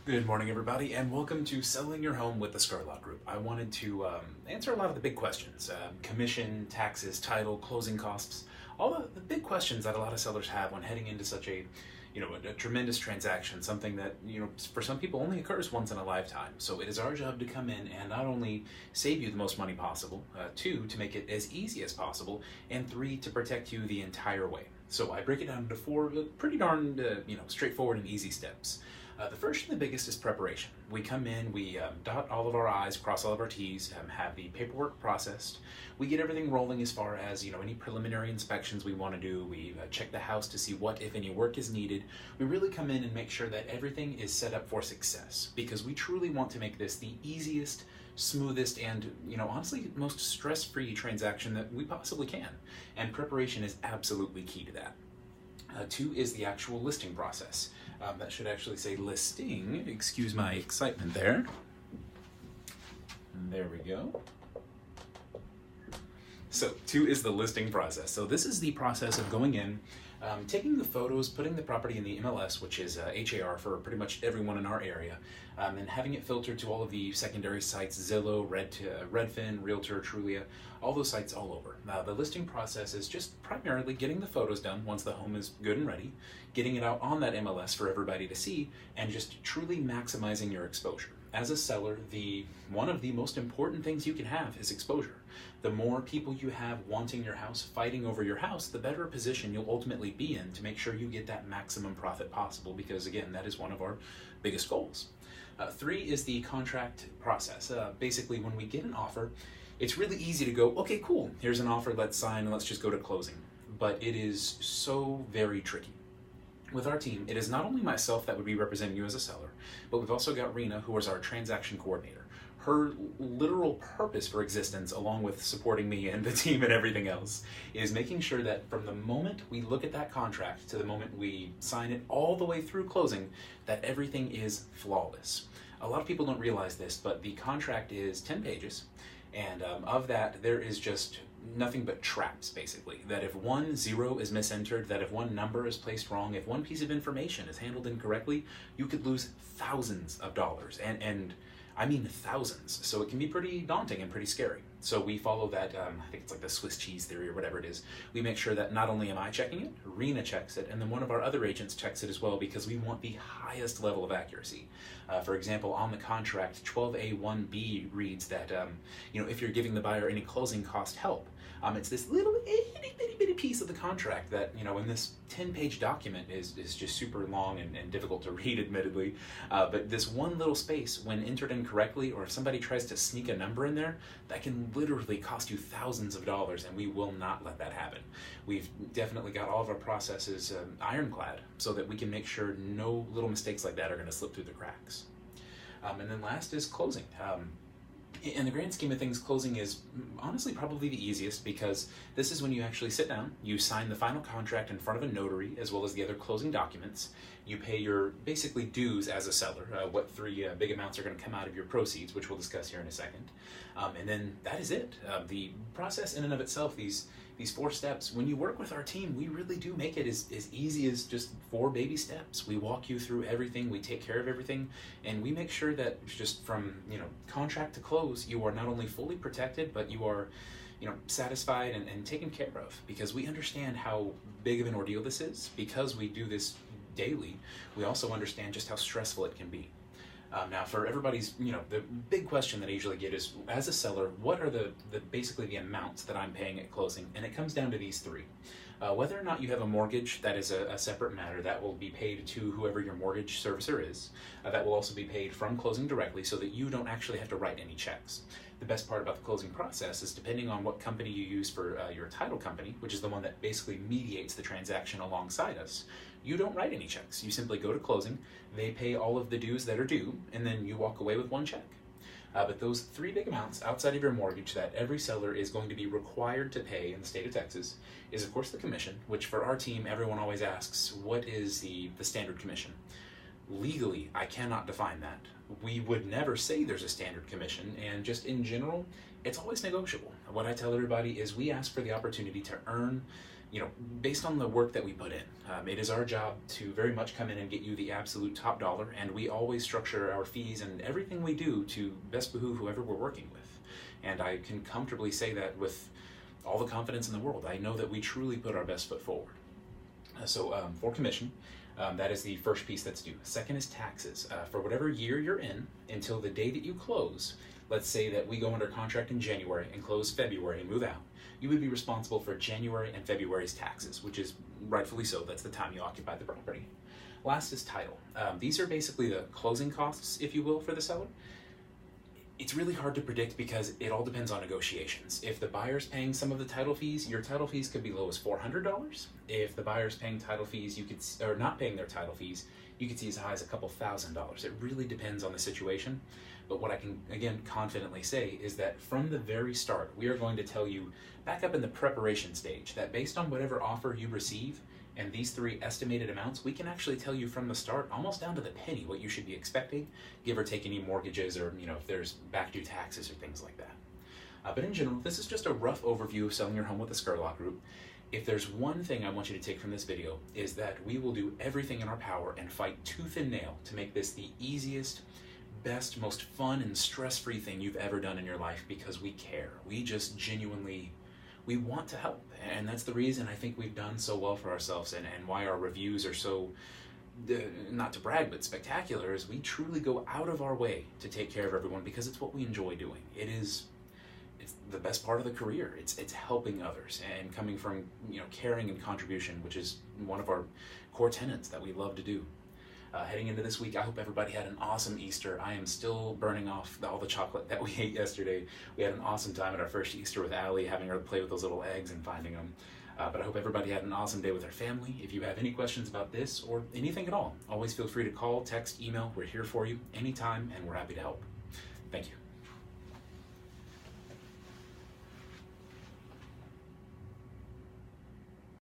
Good morning, everybody, and welcome to Selling Your Home with the Scurlock Group. I wanted to answer a lot of the big questions, commission, taxes, title, closing costs, all the big questions that a lot of sellers have when heading into such a tremendous transaction, something that, for some people only occurs once in a lifetime. So it is our job to come in and not only save you the most money possible, two, to make it as easy as possible, and three, to protect you the entire way. So I break it down into four pretty darn, straightforward and easy steps. The first and the biggest is preparation. We come in, we dot all of our I's, cross all of our T's, have the paperwork processed. We get everything rolling as far as any preliminary inspections we want to do. We check the house to see what, if any, work is needed. We really come in and make sure that everything is set up for success, because we truly want to make this the easiest, smoothest, and honestly most stress-free transaction that we possibly can. And preparation is absolutely key to that. Two is the actual listing process. That should actually say listing. Excuse my excitement there. And there we go. So two is the listing process. So this is the process of going in, taking the photos, putting the property in the MLS, which is HAR for pretty much everyone in our area, and having it filtered to all of the secondary sites, Zillow, Redfin, Realtor, Trulia, all those sites all over. Now, the listing process is just primarily getting the photos done once the home is good and ready, getting it out on that MLS for everybody to see, and just truly maximizing your exposure. As a seller, one of the most important things you can have is exposure. The more people you have wanting your house, fighting over your house, the better position you'll ultimately be in to make sure you get that maximum profit possible, because again, that is one of our biggest goals. Three is the contract process. Basically, when we get an offer, it's really easy to go, okay, cool, here's an offer, let's sign, and let's just go to closing. But it is so very tricky. With our team, it is not only myself that would be representing you as a seller, but we've also got Rena, who is our transaction coordinator. Her literal purpose for existence, along with supporting me and the team and everything else, is making sure that from the moment we look at that contract to the moment we sign it all the way through closing, that everything is flawless. A lot of people don't realize this, but the contract is 10 pages, and of that, there is just nothing but traps, basically. That if one zero is misentered, that if one number is placed wrong, if one piece of information is handled incorrectly, you could lose thousands of dollars, and I mean thousands. So it can be pretty daunting and pretty scary. So we follow that, I think it's like the Swiss cheese theory or whatever it is. We make sure that not only am I checking it, Rena checks it, and then one of our other agents checks it as well, because we want the highest level of accuracy. For example, on the contract, 12A1B reads that, if you're giving the buyer any closing cost help, it's this little itty bitty piece of the contract that, in this 10-page document is just super long and difficult to read, admittedly. But this one little space, when entered incorrectly, or if somebody tries to sneak a number in there, that can literally cost you thousands of dollars, and we will not let that happen. We've definitely got all of our processes ironclad so that we can make sure no little mistakes like that are going to slip through the cracks. And then last is closing. In the grand scheme of things, closing is honestly probably the easiest, because this is when you actually sit down, you sign the final contract in front of a notary, as well as the other closing documents. You pay your basically dues as a seller, what three big amounts are going to come out of your proceeds, which we'll discuss here in a second. And then that is it. The process in and of itself, these four steps, when you work with our team, we really do make it as easy as just 4 baby steps. We walk you through everything, we take care of everything, and we make sure that just from contract to close, you are not only fully protected, but you are satisfied and taken care of, because we understand how big of an ordeal this is. Because we do this daily, we also understand just how stressful it can be. Now, for everybody's, the big question that I usually get is, as a seller, what are basically the amounts that I'm paying at closing? And it comes down to these three. Whether or not you have a mortgage, that is a separate matter. That will be paid to whoever your mortgage servicer is. That will also be paid from closing directly, so that you don't actually have to write any checks. The best part about the closing process is, depending on what company you use for your title company, which is the one that basically mediates the transaction alongside us, you don't write any checks. You simply go to closing, they pay all of the dues that are due, and then you walk away with one check. But those 3 big amounts outside of your mortgage that every seller is going to be required to pay in the state of Texas is, of course, the commission, which for our team, everyone always asks, what is the standard commission? Legally, I cannot define that. We would never say there's a standard commission, and just in general, it's always negotiable. What I tell everybody is, we ask for the opportunity to earn based on the work that we put in. It is our job to very much come in and get you the absolute top dollar, and we always structure our fees and everything we do to best behoove whoever we're working with. And I can comfortably say that with all the confidence in the world. I know that we truly put our best foot forward. For commission, that is the first piece that's due. Second is taxes. For whatever year you're in, until the day that you close, let's say that we go under contract in January and close February and move out, you would be responsible for January and February's taxes, which is rightfully so. That's the time you occupy the property. Last is title. These are basically the closing costs, if you will, for the seller. It's really hard to predict because it all depends on negotiations. If the buyer's paying some of the title fees, your title fees could be low as $400. If the buyer's paying title fees, or not paying their title fees, you could see as high as a couple $1,000s. It really depends on the situation. But what I can, again, confidently say is that from the very start, we are going to tell you back up in the preparation stage that based on whatever offer you receive and these three estimated amounts, we can actually tell you from the start, almost down to the penny, what you should be expecting, give or take any mortgages or, if there's back due taxes or things like that. But in general, this is just a rough overview of selling your home with the Scurlock Group. If there's one thing I want you to take from this video is that we will do everything in our power and fight tooth and nail to make this the easiest, best, most fun and stress-free thing you've ever done in your life, because we care. We just genuinely, we want to help. And that's the reason I think we've done so well for ourselves and why our reviews are so, not to brag, but spectacular, is we truly go out of our way to take care of everyone because it's what we enjoy doing. It's the best part of the career. It's helping others and coming from, caring and contribution, which is one of our core tenets that we love to do. Heading into this week, I hope everybody had an awesome Easter. I am still burning off all the chocolate that we ate yesterday. We had an awesome time at our first Easter with Allie, having her play with those little eggs and finding them. But I hope everybody had an awesome day with their family. If you have any questions about this or anything at all, always feel free to call, text, email. We're here for you anytime, and we're happy to help. Thank you.